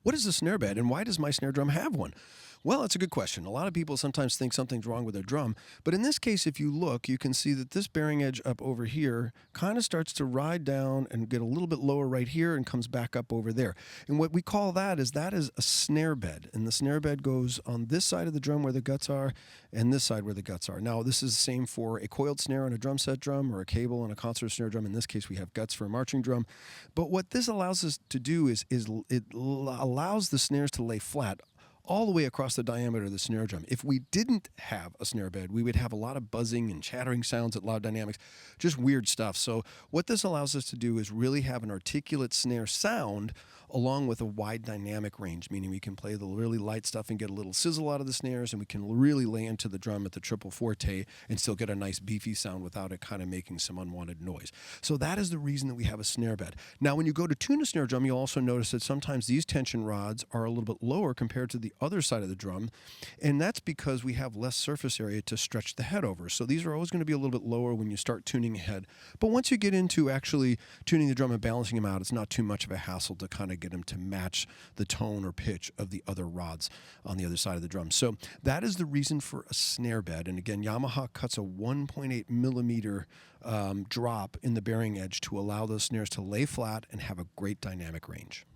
What is a snare bed and why does my snare drum have one? Well, that's a good question. A lot of people sometimes think something's wrong with their drum, but in this case, if you look, you can see that this bearing edge up over here kind of starts to ride down and get a little bit lower right here and comes back up over there. And what we call that is a snare bed. And the snare bed goes on this side of the drum where the guts are and this side where the guts are. Now, this is the same for a coiled snare on a drum set drum or a cable on a concert snare drum. In this case, we have guts for a marching drum. But what this allows us to do is it allows the snares to lay flat all the way across the diameter of the snare drum. If we didn't have a snare bed, we would have a lot of buzzing and chattering sounds at loud dynamics, just weird stuff. So what this allows us to do is really have an articulate snare sound along with a wide dynamic range, meaning we can play the really light stuff and get a little sizzle out of the snares, and we can really lay into the drum at the triple forte and still get a nice beefy sound without it kind of making some unwanted noise. So that is the reason that we have a snare bed. Now, when you go to tune a snare drum, you'll also notice that sometimes these tension rods are a little bit lower compared to the other side of the drum, and that's because we have less surface area to stretch the head over. So these are always going to be a little bit lower when you start tuning a head. But once you get into actually tuning the drum and balancing them out, it's not too much of a hassle to kind of get them to match the tone or pitch of the other rods on the other side of the drum. So that is the reason for a snare bed. And again, Yamaha cuts a 1.8 millimeter drop in the bearing edge to allow those snares to lay flat and have a great dynamic range.